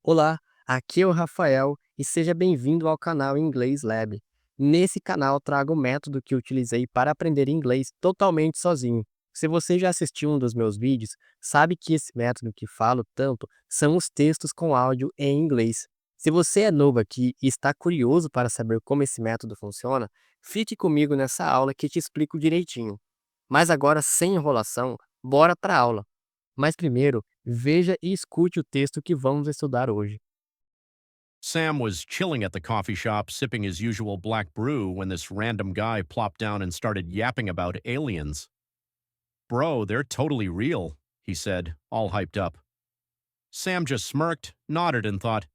Olá, aqui é o Rafael e seja bem-vindo ao canal Inglês Lab. Nesse canal trago o método que utilizei para aprender inglês totalmente sozinho. Se você já assistiu um dos meus vídeos, sabe que esse método que falo tanto são os textos com áudio em inglês. Se você é novo aqui e está curioso para saber como esse método funciona, fique comigo nessa aula que te explico direitinho. Mas agora, sem enrolação, bora para a aula. Mas primeiro, veja e escute o texto que vamos estudar hoje. Sam was chilling at the coffee shop, sipping his usual black brew, when this random guy plopped down and started yapping about aliens. Bro, they're totally real, he said, all hyped up. Sam just smirked, nodded, and thought,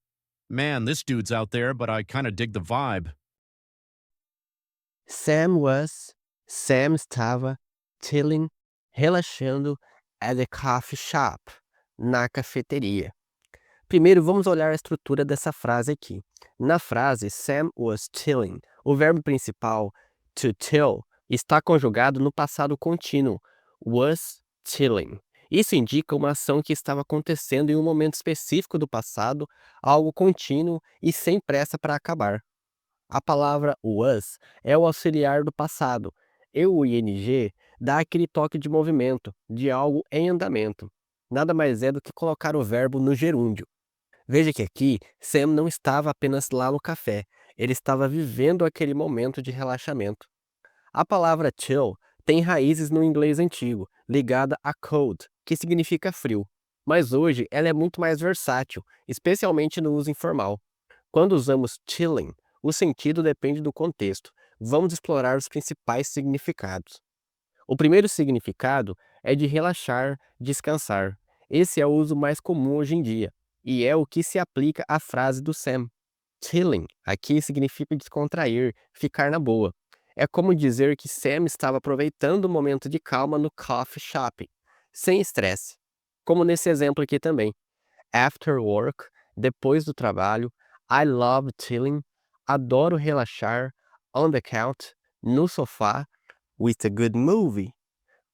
man, this dude's out there, but I kinda dig the vibe. Sam was, Sam estava chilling, relaxando at the coffee shop, na cafeteria. Primeiro, vamos olhar a estrutura dessa frase aqui. Na frase Sam was chilling, o verbo principal to chill está conjugado no passado contínuo, was chilling. Isso indica uma ação que estava acontecendo em um momento específico do passado, algo contínuo e sem pressa para acabar. A palavra was é o auxiliar do passado, e o ing dá aquele toque de movimento, de algo em andamento. Nada mais é do que colocar o verbo no gerúndio. Veja que aqui Sam não estava apenas lá no café, ele estava vivendo aquele momento de relaxamento. A palavra chill tem raízes no inglês antigo, ligada a cold, que significa frio. Mas hoje ela é muito mais versátil, especialmente no uso informal. Quando usamos chilling, o sentido depende do contexto. Vamos explorar os principais significados. O primeiro significado é de relaxar, descansar. Esse é o uso mais comum hoje em dia, e é o que se aplica à frase do Sam. Chilling aqui significa descontrair, ficar na boa. É como dizer que Sam estava aproveitando o momento de calma no coffee shop, sem estresse. Como nesse exemplo aqui também. After work, depois do trabalho, I love chilling, adoro relaxar, on the couch, no sofá, with a good movie,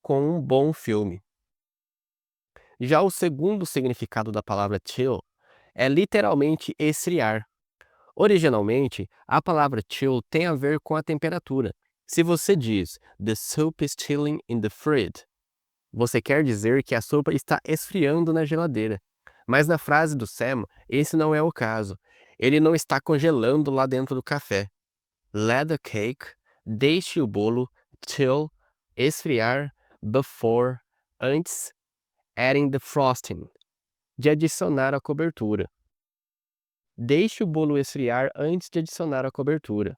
com um bom filme. Já o segundo significado da palavra chill é literalmente esfriar. Originalmente, a palavra chill tem a ver com a temperatura. Se você diz "The soup is chilling in the fridge", você quer dizer que a sopa está esfriando na geladeira. Mas na frase do Sam, esse não é o caso. Ele não está congelando lá dentro do café. Let the cake, deixe o bolo, chill, esfriar, before, antes, adding the frosting, de adicionar a cobertura. Deixe o bolo esfriar antes de adicionar a cobertura.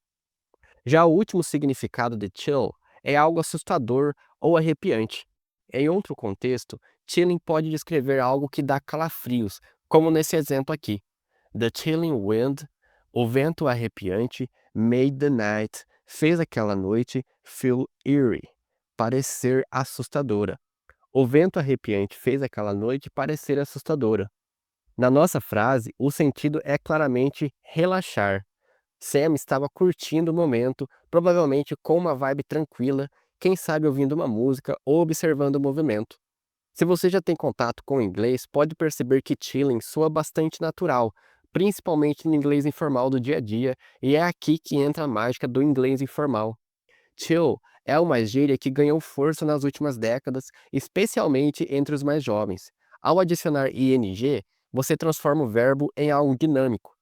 Já o último significado de chill é algo assustador ou arrepiante. Em outro contexto, chilling pode descrever algo que dá calafrios, como nesse exemplo aqui. The chilling wind, o vento arrepiante, made the night, fez aquela noite feel eerie, parecer assustadora. O vento arrepiante fez aquela noite parecer assustadora. Na nossa frase, o sentido é claramente relaxar. Sam estava curtindo o momento, provavelmente com uma vibe tranquila, quem sabe ouvindo uma música ou observando o movimento. Se você já tem contato com o inglês, pode perceber que chilling soa bastante natural, principalmente no inglês informal do dia a dia, e é aqui que entra a mágica do inglês informal. Chill é uma gíria que ganhou força nas últimas décadas, especialmente entre os mais jovens. Ao adicionar ing, você transforma o verbo em algo dinâmico,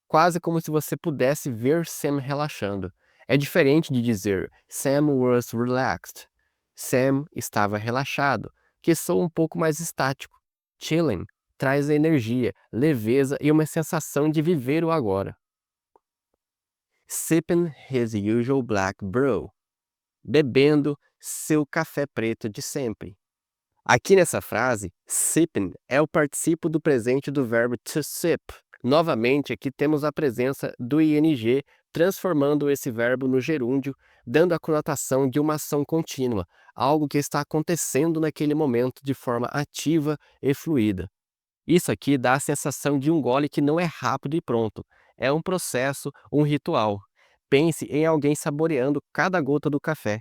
quase como se você pudesse ver Sam relaxando. É diferente de dizer Sam was relaxed. Sam estava relaxado, que soa um pouco mais estático. Chilling traz energia, leveza e uma sensação de viver o agora. Sipping his usual black brew, bebendo seu café preto de sempre. Aqui nessa frase, sipping é o particípio do presente do verbo to sip. Novamente, aqui temos a presença do ing, transformando esse verbo no gerúndio, dando a conotação de uma ação contínua, algo que está acontecendo naquele momento de forma ativa e fluida. Isso aqui dá a sensação de um gole que não é rápido e pronto. É um processo, um ritual. Pense em alguém saboreando cada gota do café.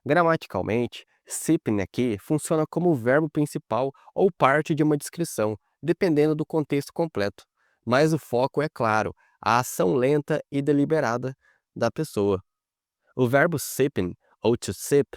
Gramaticalmente, sipping aqui funciona como o verbo principal ou parte de uma descrição, dependendo do contexto completo. mas o foco é claro, a ação lenta e deliberada da pessoa. O verbo sipping, ou to sip,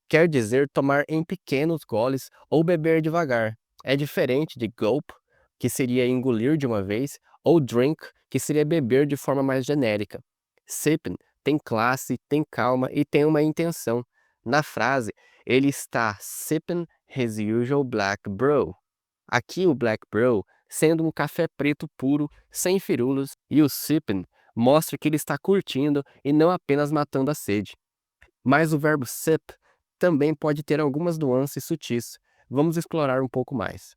quer dizer tomar em pequenos goles ou beber devagar. É diferente de gulp, que seria engolir de uma vez, ou drink, que seria beber de forma mais genérica. Sipping tem classe, tem calma e tem uma intenção. Na frase, ele está sipping his usual black brew. Aqui o black brew sendo um café preto puro, sem firulas, e o sipping mostra que ele está curtindo e não apenas matando a sede. Mas o verbo sip também pode ter algumas nuances sutis. Vamos explorar um pouco mais.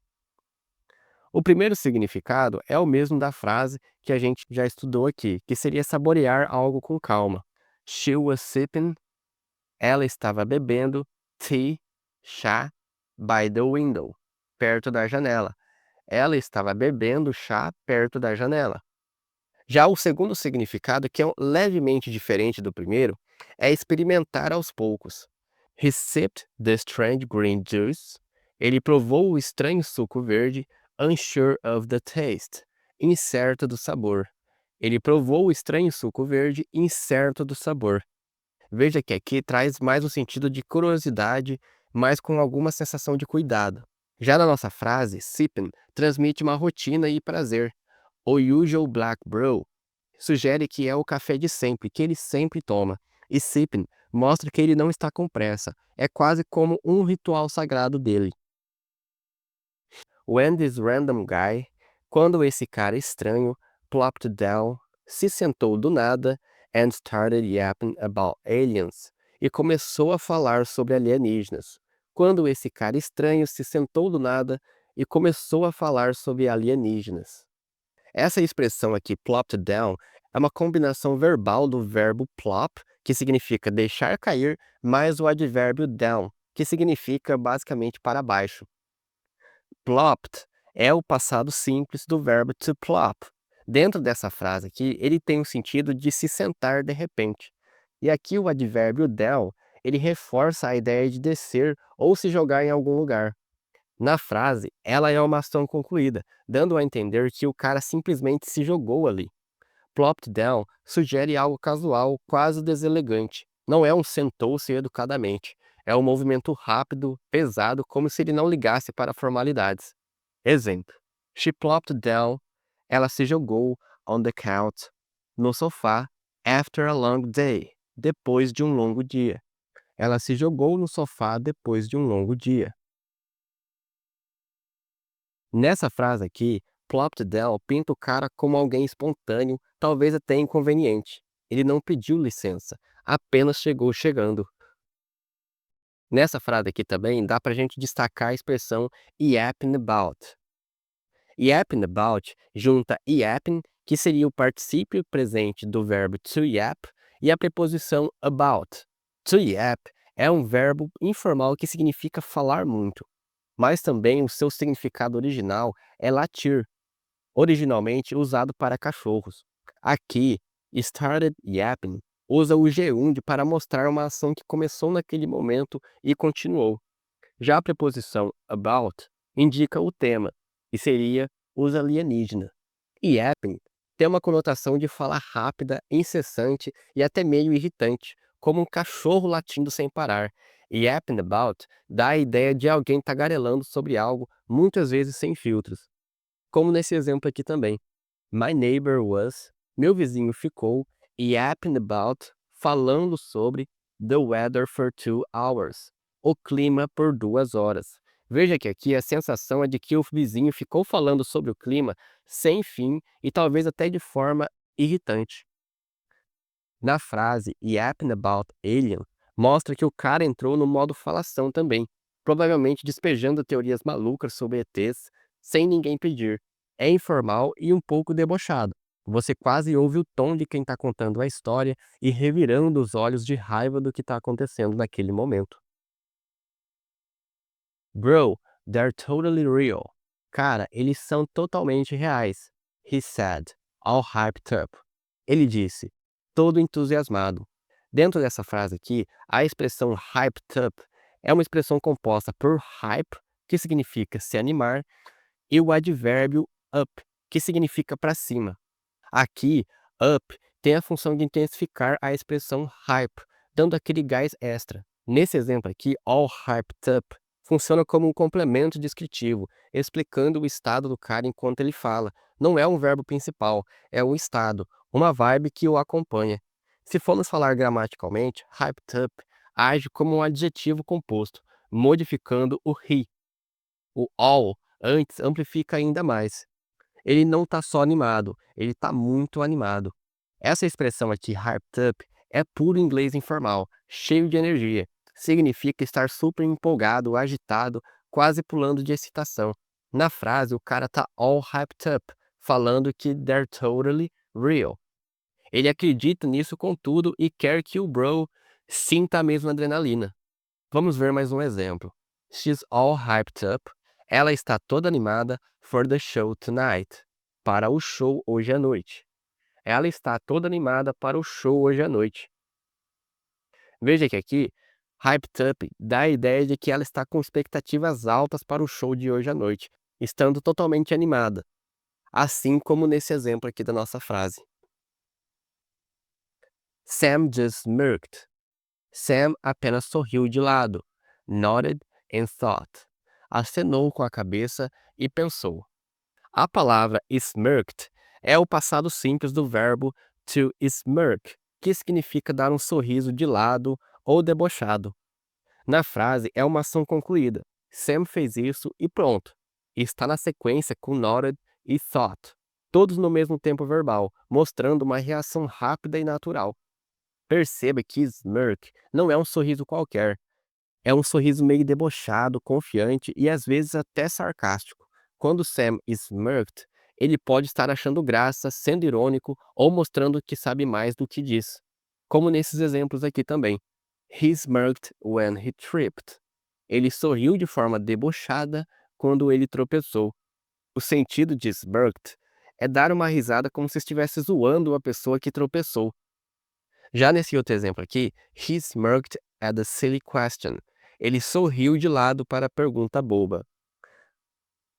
O primeiro significado é o mesmo da frase que a gente já estudou aqui, que seria saborear algo com calma. She was sipping, ela estava bebendo, tea, chá, by the window, perto da janela. Ela estava bebendo chá perto da janela. Já o segundo significado, que é levemente diferente do primeiro, é experimentar aos poucos. He sipped the strange green juice. Ele provou o estranho suco verde, unsure of the taste, incerto do sabor. Ele provou o estranho suco verde, incerto do sabor. Veja que aqui traz mais o sentido de curiosidade, mas com alguma sensação de cuidado. Já na nossa frase, sipping transmite uma rotina e prazer. O usual black brew sugere que é o café de sempre, que ele sempre toma. E sipping mostra que ele não está com pressa. É quase como um ritual sagrado dele. When this random guy, quando esse cara estranho, plopped down, se sentou do nada, and started yapping about aliens, e começou a falar sobre alienígenas. Quando esse cara estranho se sentou do nada e começou a falar sobre alienígenas. Essa expressão aqui, plopped down, é uma combinação verbal do verbo plop, que significa deixar cair, mais o advérbio down, que significa basicamente para baixo. Plopped é o passado simples do verbo to plop. Dentro dessa frase aqui, ele tem o sentido de se sentar de repente. E aqui o advérbio down, ele reforça a ideia de descer ou se jogar em algum lugar. Na frase, ela é uma ação concluída, dando a entender que o cara simplesmente se jogou ali. Plopped down sugere algo casual, quase deselegante. Não é um sentou-se educadamente. É um movimento rápido, pesado, como se ele não ligasse para formalidades. Exemplo. She plopped down. Ela se jogou on the couch, no sofá, after a long day, depois de um longo dia. Ela se jogou no sofá depois de um longo dia. Nessa frase aqui, plopped down pinta o cara como alguém espontâneo, talvez até inconveniente. Ele não pediu licença, apenas chegou chegando. Nessa frase aqui também dá pra gente destacar a expressão yapping about. Yapping about junta yapping, que seria o particípio presente do verbo to yap, e a preposição about. To yap é um verbo informal que significa falar muito, mas também o seu significado original é latir, originalmente usado para cachorros. Aqui, started yapping usa o G1 para mostrar uma ação que começou naquele momento e continuou. Já a preposição about indica o tema, e seria os alienígenas. Yapping tem uma conotação de fala rápida, incessante e até meio irritante, como um cachorro latindo sem parar. Yapping about dá a ideia de alguém tagarelando sobre algo, muitas vezes sem filtros. Como nesse exemplo aqui também. My neighbor was, meu vizinho ficou, yapping about, falando sobre the weather for 2 hours, o clima por 2 horas. Veja que aqui a sensação é de que o vizinho ficou falando sobre o clima sem fim e talvez até de forma irritante. Na frase yapping about alien, mostra que o cara entrou no modo falação também, provavelmente despejando teorias malucas sobre ETs sem ninguém pedir. É informal e um pouco debochado. Você quase ouve o tom de quem está contando a história e revirando os olhos de raiva do que está acontecendo naquele momento. Bro, they're totally real. Cara, eles são totalmente reais. He said, all hyped up. Ele disse, todo entusiasmado. Dentro dessa frase aqui, a expressão hyped up é uma expressão composta por hype, que significa se animar, e o advérbio up, que significa para cima. Aqui, up tem a função de intensificar a expressão hype, dando aquele gás extra. Nesse exemplo aqui, all hyped up funciona como um complemento descritivo, explicando o estado do cara enquanto ele fala. Não é um verbo principal, é um estado, uma vibe que o acompanha. Se formos falar gramaticalmente, hyped up age como um adjetivo composto, modificando o he. O all antes amplifica ainda mais. Ele não está só animado, ele está muito animado. Essa expressão aqui, hyped up, é puro inglês informal, cheio de energia. Significa estar super empolgado, agitado, quase pulando de excitação. Na frase, o cara tá all hyped up, falando que they're totally real. Ele acredita nisso com tudo e quer que o bro sinta a mesma adrenalina. Vamos ver mais um exemplo. She's all hyped up. Ela está toda animada for the show tonight. Para o show hoje à noite. Ela está toda animada para o show hoje à noite. Veja que aqui, hyped up dá a ideia de que ela está com expectativas altas para o show de hoje à noite, estando totalmente animada. Assim como nesse exemplo aqui da nossa frase. Sam just smirked. Sam apenas sorriu de lado, nodded and thought. Acenou com a cabeça e pensou. A palavra smirked é o passado simples do verbo to smirk, que significa dar um sorriso de lado ou debochado. Na frase é uma ação concluída. Sam fez isso e pronto. Está na sequência com nodded e thought, todos no mesmo tempo verbal, mostrando uma reação rápida e natural. Perceba que smirk não é um sorriso qualquer. É um sorriso meio debochado, confiante e às vezes até sarcástico. Quando Sam smirked, ele pode estar achando graça, sendo irônico ou mostrando que sabe mais do que diz. Como nesses exemplos aqui também. He smirked when he tripped. Ele sorriu de forma debochada quando ele tropeçou. O sentido de smirked é dar uma risada como se estivesse zoando a pessoa que tropeçou. Já nesse outro exemplo aqui, he smirked at the silly question. Ele sorriu de lado para a pergunta boba.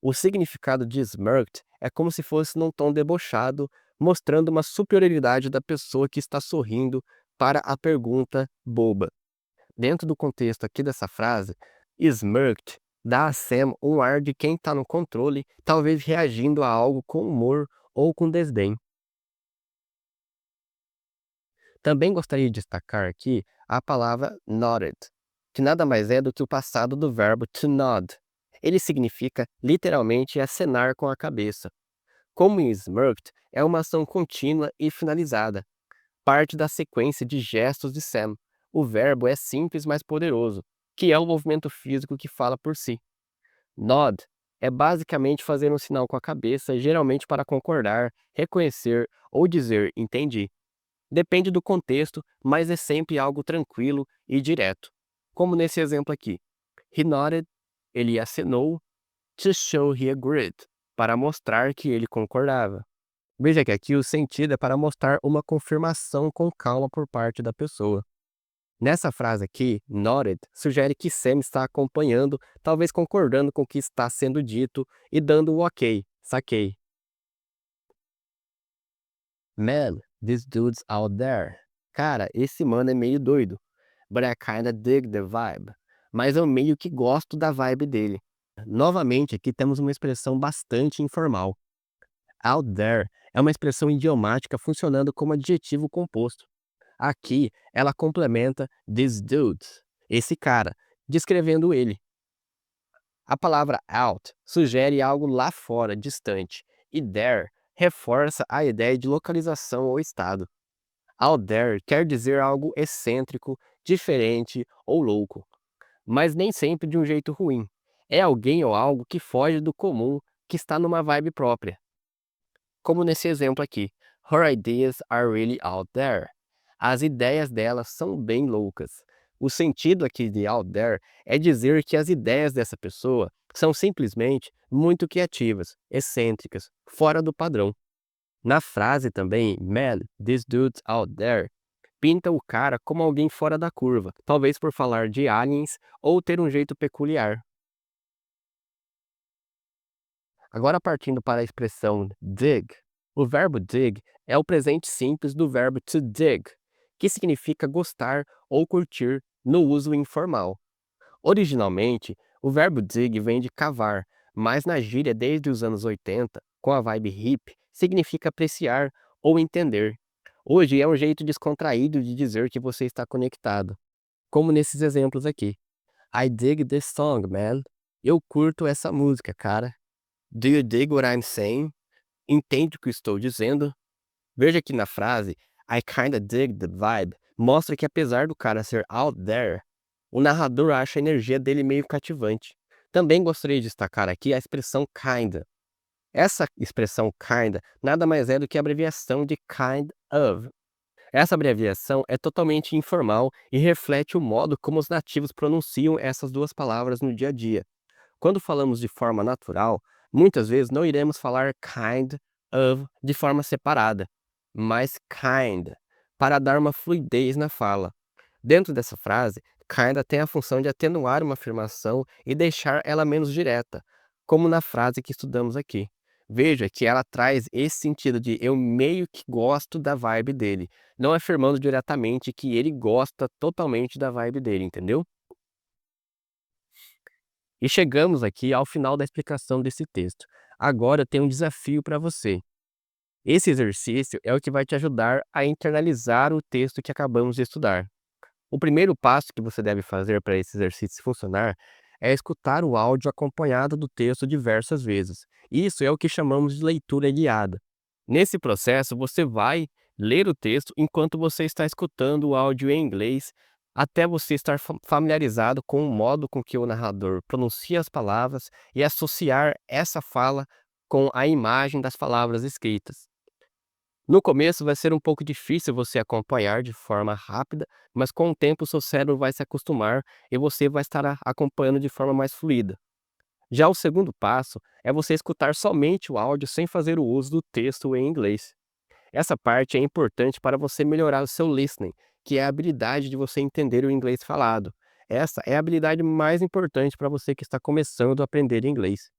O significado de smirked é como se fosse num tom debochado, mostrando uma superioridade da pessoa que está sorrindo para a pergunta boba. Dentro do contexto aqui dessa frase, smirked dá a Sam um ar de quem está no controle, talvez reagindo a algo com humor ou com desdém. Também gostaria de destacar aqui a palavra nodded, que nada mais é do que o passado do verbo to nod. Ele significa literalmente acenar com a cabeça. Como em smirked, é uma ação contínua e finalizada, parte da sequência de gestos de Sam. O verbo é simples, mas poderoso, que é o movimento físico que fala por si. Nod é basicamente fazer um sinal com a cabeça, geralmente para concordar, reconhecer ou dizer entendi. Depende do contexto, mas é sempre algo tranquilo e direto. Como nesse exemplo aqui. He nodded, ele acenou, to show he agreed, para mostrar que ele concordava. Veja que aqui o sentido é para mostrar uma confirmação com calma por parte da pessoa. Nessa frase aqui, nodded sugere que Sam está acompanhando, talvez concordando com o que está sendo dito e dando o ok, saquei. Man, this dude's out there. Cara, esse mano é meio doido. But I kinda dig the vibe. Mas eu meio que gosto da vibe dele. Novamente, aqui temos uma expressão bastante informal. Out there é uma expressão idiomática funcionando como adjetivo composto. Aqui, ela complementa this dude, esse cara, descrevendo ele. A palavra out sugere algo lá fora, distante, e there reforça a ideia de localização ou estado. Out there quer dizer algo excêntrico, diferente ou louco, mas nem sempre de um jeito ruim. É alguém ou algo que foge do comum, que está numa vibe própria. Como nesse exemplo aqui, her ideas are really out there. As ideias dela são bem loucas. O sentido aqui de out there é dizer que as ideias dessa pessoa são simplesmente muito criativas, excêntricas, fora do padrão. Na frase também, man, this dude's out there, pinta o cara como alguém fora da curva, talvez por falar de aliens ou ter um jeito peculiar. Agora partindo para a expressão dig, o verbo dig é o presente simples do verbo to dig, que significa gostar ou curtir no uso informal. Originalmente, o verbo dig vem de cavar, mas na gíria desde os anos 80, com a vibe hip, significa apreciar ou entender. Hoje é um jeito descontraído de dizer que você está conectado, como nesses exemplos aqui. I dig this song, man. Eu curto essa música, cara. Do you dig what I'm saying? Entende o que estou dizendo? Veja que na frase I kinda dig the vibe mostra que apesar do cara ser out there, o narrador acha a energia dele meio cativante. Também gostaria de destacar aqui a expressão kinda. Essa expressão kinda nada mais é do que a abreviação de kind of. Essa abreviação é totalmente informal e reflete o modo como os nativos pronunciam essas duas palavras no dia a dia. Quando falamos de forma natural, muitas vezes não iremos falar kind of de forma separada, mas kind, para dar uma fluidez na fala. Dentro dessa frase, kinda tem a função de atenuar uma afirmação e deixar ela menos direta, como na frase que estudamos aqui. Veja que ela traz esse sentido de eu meio que gosto da vibe dele, não afirmando diretamente que ele gosta totalmente da vibe dele, entendeu? E chegamos aqui ao final da explicação desse texto. Agora eu tenho um desafio para você. Esse exercício é o que vai te ajudar a internalizar o texto que acabamos de estudar. O primeiro passo que você deve fazer para esse exercício funcionar é escutar o áudio acompanhado do texto diversas vezes. Isso é o que chamamos de leitura guiada. Nesse processo, você vai ler o texto enquanto você está escutando o áudio em inglês, até você estar familiarizado com o modo com que o narrador pronuncia as palavras e associar essa fala com a imagem das palavras escritas. No começo vai ser um pouco difícil você acompanhar de forma rápida, mas com o tempo o seu cérebro vai se acostumar e você vai estar acompanhando de forma mais fluida. Já o segundo passo é você escutar somente o áudio sem fazer o uso do texto em inglês. Essa parte é importante para você melhorar o seu listening, que é a habilidade de você entender o inglês falado. Essa é a habilidade mais importante para você que está começando a aprender inglês.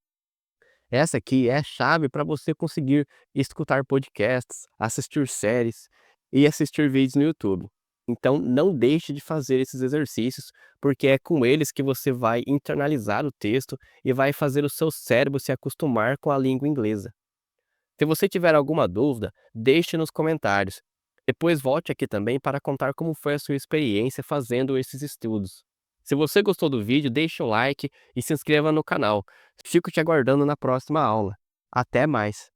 Essa aqui é a chave para você conseguir escutar podcasts, assistir séries e assistir vídeos no YouTube. Então, não deixe de fazer esses exercícios, porque é com eles que você vai internalizar o texto e vai fazer o seu cérebro se acostumar com a língua inglesa. Se você tiver alguma dúvida, deixe nos comentários. Depois volte aqui também para contar como foi a sua experiência fazendo esses estudos. Se você gostou do vídeo, deixe um like e se inscreva no canal. Fico te aguardando na próxima aula. Até mais!